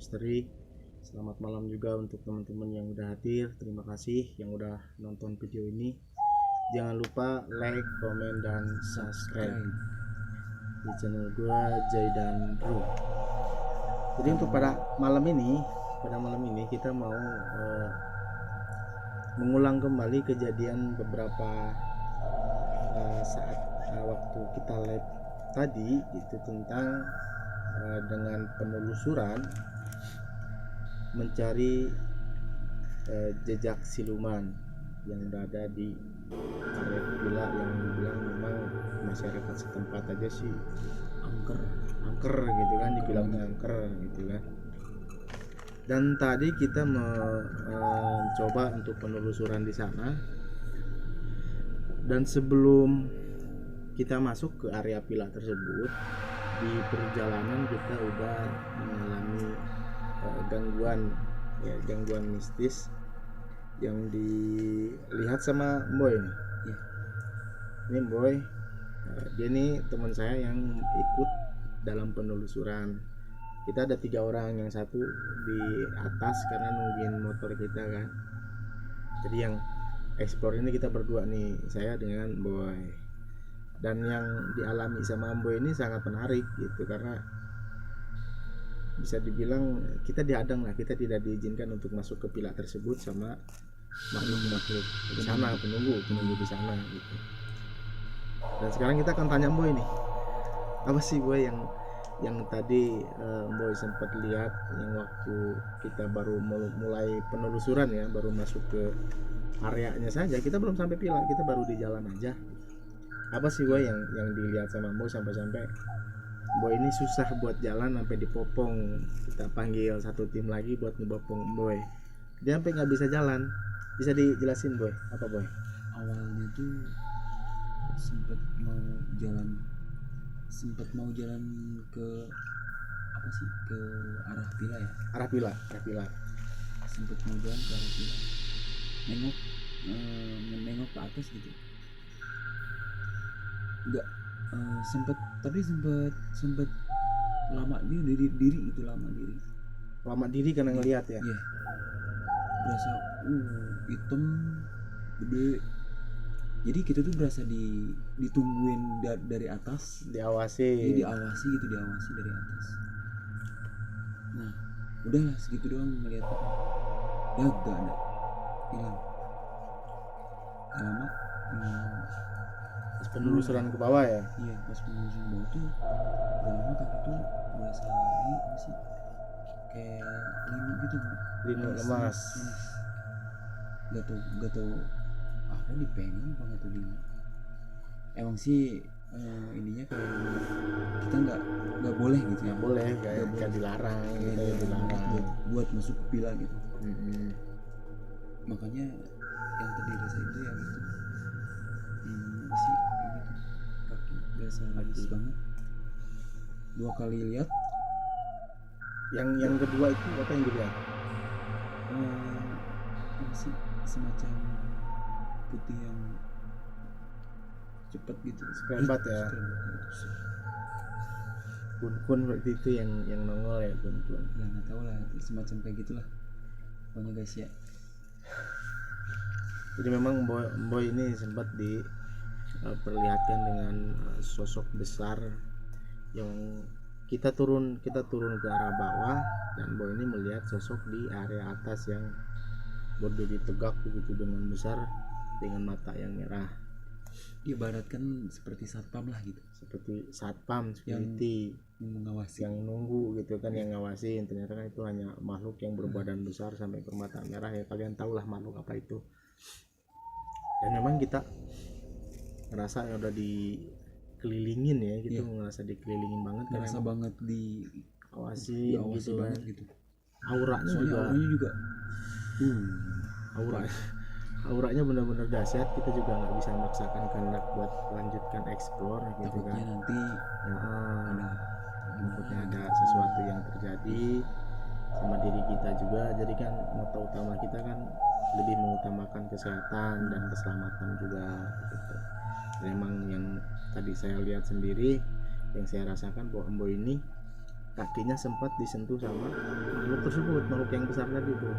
Misteri. Selamat malam juga untuk teman-teman yang udah hadir. Terima kasih yang udah nonton video ini. Jangan lupa like, komen, dan subscribe di channel gue Jaidan Bro. Jadi untuk pada malam ini kita mau mengulang kembali kejadian beberapa saat waktu kita live tadi, itu tentang dengan penelusuran mencari jejak siluman yang berada di area villa yang dibilang memang masyarakat setempat aja sih angker gitu kan, dibilangnya angker gitu kan. Dan tadi kita mencoba untuk penelusuran di sana, dan sebelum kita masuk ke area villa tersebut, di perjalanan kita udah mengalami gangguan mistis yang dilihat sama Boy nih. Ini Boy, dia nih teman saya yang ikut dalam penelusuran. Kita ada 3 orang, yang satu di atas karena nungguin motor kita kan. Jadi yang explore ini kita berdua nih, saya dengan Boy. Dan yang dialami sama Boy ini sangat menarik gitu, karena bisa dibilang kita dihadang lah, kita tidak diizinkan untuk masuk ke villa tersebut sama makhluk di sana, penunggu di sana gitu. Dan sekarang kita akan tanya Boy nih, apa sih Boy yang tadi Boy sempat lihat yang waktu kita baru mulai penelusuran ya, baru masuk ke areanya saja, kita belum sampai villa, kita baru di jalan aja. Apa sih Boy yang dilihat sama Boy sampai Boy ini susah buat jalan sampai dipopong, kita panggil satu tim lagi buat ngebopong Boy, dia sampai nggak bisa jalan. Bisa dijelasin Boy, apa Boy? Awalnya tuh sempat mau jalan ke apa sih, ke arah villa ya, Arah villa. sempat mau jalan ke arah villa, nengok ke atas gitu, enggak sempat lama diri karena ngelihat ya. Iya, berasa hitam gede. Jadi kita tuh berasa ditungguin dari atas, diawasi gitu, diawasi dari atas. Nah, udahlah segitu doang ngeliat apa, ya gak ada, hilang. Lama pas penelusuran ke bawah ya. Iya, pas penelusuran ke bawah tuh gak lama kaki tuh berasa ini apa sih, kayak linu gitu, Linu lemas. Gak tau apa dipegang apa nggak tuh dia. Emang sih ininya kayak kita nggak boleh gitu ya, nggak boleh, kayak dilarang gitu ya, dilarang buat masuk ke villa gitu. Makanya yang tadi rasa itu ya gitu, apa sih gitu, kaki berasa halus banget. 2 kali lihat. Yang kedua itu apa yang dilihat? Apa sih, semacam putih yang cepet gitu, Sekrembat ya. Kun berarti itu yang nongol ya, kun. Ya nggak tahu lah, semacam kayak gitulah pokoknya guys ya. Jadi memang Boy ini sempat diperlihatkan dengan sosok besar yang kita turun ke arah bawah, dan Boy ini melihat sosok di area atas yang berdiri tegak begitu dengan besar, dengan mata yang merah. Ibaratkan seperti satpam lah gitu, seperti satpam, security yang mengawasi, yang nunggu gitu kan, yang ngawasin. Ternyata kan itu hanya makhluk yang berbadan besar sampai bermata merah ya, kalian tahulah makhluk apa itu. Dan memang kita ngerasa udah dikelilingin ya gitu, ngerasa dikelilingin banget, ngerasa banget diawasi gitu banget kan. gitu. Auranya juga auranya benar-benar dahsyat. Kita juga nggak bisa memaksakan kehendak buat lanjutkan explore gitu. Takutnya kan nanti takutnya ada sesuatu yang terjadi sama diri kita juga. Jadi kan moto utama kita kan lebih mengutamakan kesehatan dan keselamatan juga gitu. Dan emang yang tadi saya lihat sendiri, yang saya rasakan bahwa Boy ini kakinya sempat disentuh sama makhluk tersebut, makhluk yang besar tadi itu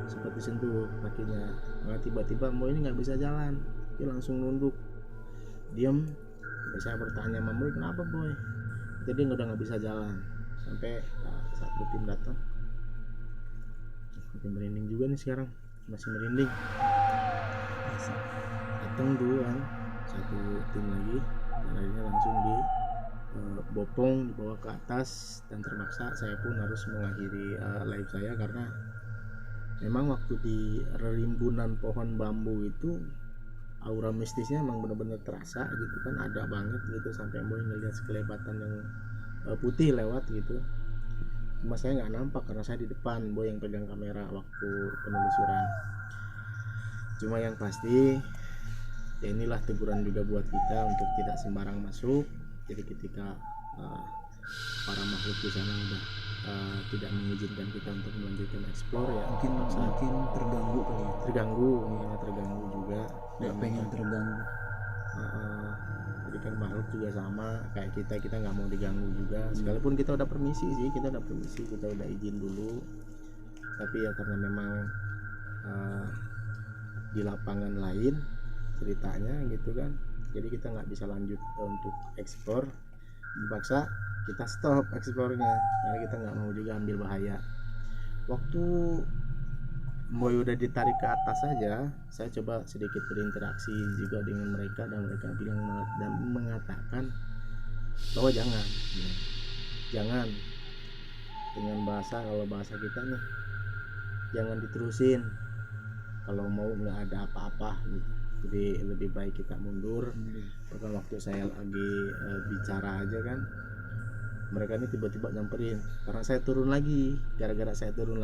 sempat disentuh kakinya. Nah, tiba-tiba Boy ini nggak bisa jalan, dia langsung nunduk diam. Saya bertanya sama Boy, kenapa Boy? Jadi udah nggak bisa jalan. Sampai saat tim datang, makin merinding juga nih sekarang, masih merinding. Datang duluan satu tim lagi, dan akhirnya langsung bopong dibawa ke atas, dan terpaksa saya pun harus mengakhiri live saya karena memang waktu di rimbunan pohon bambu itu aura mistisnya emang benar-benar terasa gitu kan, ada banget gitu, sampai Boy ngelihat sekelebatan yang putih lewat gitu. Cuma saya nggak nampak karena saya di depan, Boy yang pegang kamera waktu penelusuran. Cuma yang pasti ya inilah teguran juga buat kita untuk tidak sembarang masuk. Jadi ketika para makhluk di sana udah tidak mengizinkan kita untuk melanjutkan explore, ya mungkin terganggu kali ya. Terganggu juga, nggak pengen terganggu. Jadi kan makhluk juga sama kayak kita nggak mau diganggu juga, sekalipun kita udah permisi, kita udah izin dulu, tapi ya karena memang di lapangan lain ceritanya gitu kan, jadi kita nggak bisa lanjut untuk explore, dipaksa kita stop explore-nya karena kita nggak mau juga ambil bahaya. Waktu Boy udah ditarik ke atas saja, saya coba sedikit berinteraksi juga dengan mereka, dan mereka bilang dan mengatakan bahwa jangan dengan kalau bahasa kita nih, jangan diterusin kalau mau nggak ada apa-apa gitu. Jadi lebih baik kita mundur. Bahkan waktu saya lagi bicara aja kan, mereka ini tiba-tiba nyamperin karena saya turun lagi, gara-gara saya turun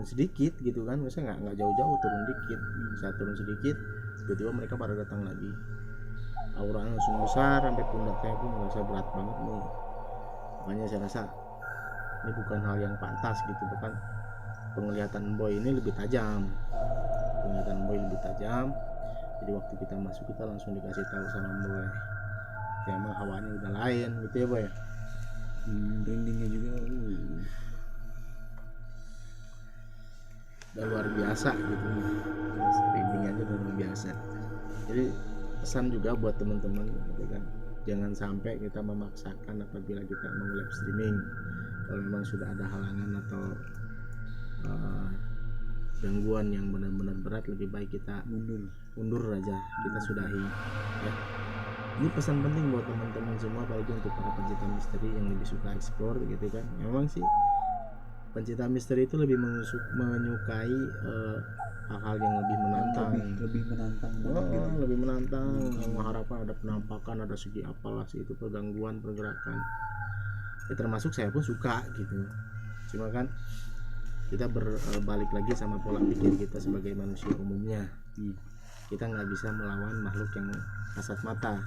sedikit gitu kan, maksudnya nggak jauh-jauh, turun dikit, saya turun sedikit, tiba-tiba mereka pada datang lagi, auranya langsung besar sampai pundak saya pun merasa berat banget nih. Makanya saya rasa ini bukan hal yang pantas gitu, bahkan penglihatan Boy ini lebih tajam, jadi waktu kita masuk kita langsung dikasih tahu sama Boy ya emang hawanya udah lain gitu ya Boy. Brandingnya juga udah luar biasa gitu, brandingnya aja udah luar biasa. Jadi pesan juga buat teman-teman gitu kan, jangan sampai kita memaksakan apabila kita mau live streaming. Kalau memang sudah ada halangan atau gangguan yang benar-benar berat, lebih baik kita mundur aja, kita sudahi ya. Ini pesan penting buat teman-teman semua, apalagi untuk para pencinta misteri yang lebih suka explore gitu kan. Memang sih pencinta misteri itu lebih menyukai hal-hal yang lebih menantang, lebih menantang, mengharapkan ada penampakan, ada segi apalah sih itu, gangguan pergerakan ya, termasuk saya pun suka gitu. Cuma kan kita berbalik lagi sama pola pikir kita sebagai manusia umumnya, kita nggak bisa melawan makhluk yang kasat mata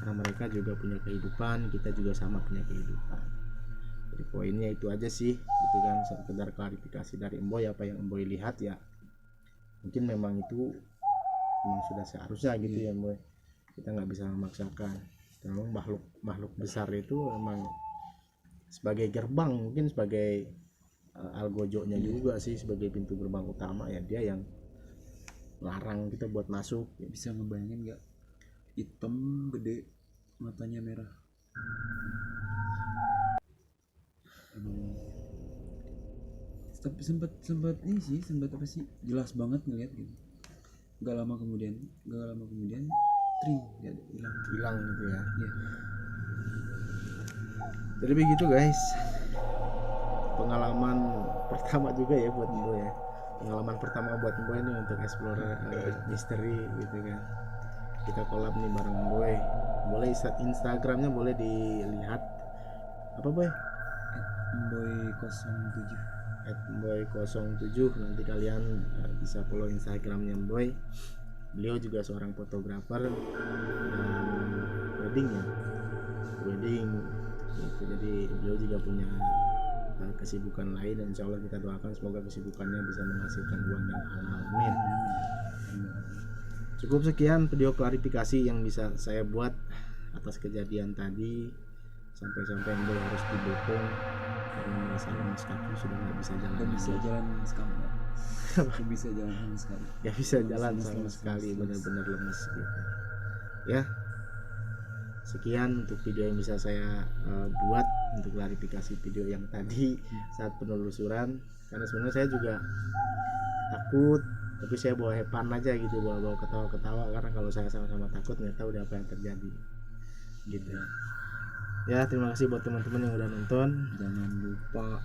karena mereka juga punya kehidupan, kita juga sama punya kehidupan. Jadi poinnya itu aja sih gitu kan, sekedar klarifikasi dari Emboy, apa yang Emboy lihat ya mungkin memang itu memang sudah seharusnya gitu ya Emboy, kita nggak bisa memaksakan. Memang makhluk besar itu memang sebagai gerbang, mungkin sebagai algojonya juga sih, sebagai pintu gerbang utama ya, dia yang larang kita buat masuk ya. Bisa ngebayangin nggak, hitam gede matanya merah, tapi sempat ini sih, sempat apa sih, jelas banget ngeliat gitu. Gak lama kemudian tring ya, hilang gitu ya. Jadi begitu guys, pengalaman pertama juga ya buat Boy ya, pengalaman pertama buat Boy ini untuk explore misteri gitu kan. Kita collab nih bareng Boy, boleh Instagramnya boleh dilihat apa Boy? @boy07, nanti kalian bisa follow Instagramnya Boy. Beliau juga seorang fotografer dan wedding gitu. Jadi beliau juga punya kesibukan lain, dan insya Allah kita doakan semoga kesibukannya bisa menghasilkan uang yang halal, amin. Cukup sekian video klarifikasi yang bisa saya buat atas kejadian tadi. sampai Boy harus dibopong karena merasa lemas kaki, sudah nggak bisa jalan Gak bisa lagi. jalan sama sekali. Gak bisa jalan sama sekali. Nggak bisa jalan Lemes, sama lemes, sekali, lemes. benar-benar lemes gitu ya. Sekian untuk video yang bisa saya buat untuk klarifikasi video yang tadi saat penelusuran, karena sebenarnya saya juga takut, tapi saya bawa hepan aja gitu, bawa ketawa-ketawa, karena kalau saya sama-sama takut nggak tahu udah apa yang terjadi gitu ya. Terima kasih buat teman-teman yang udah nonton.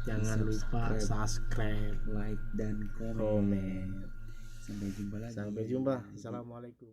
Jangan lupa subscribe, like dan komen. komen. Sampai jumpa lagi. Sampai jumpa. Assalamualaikum.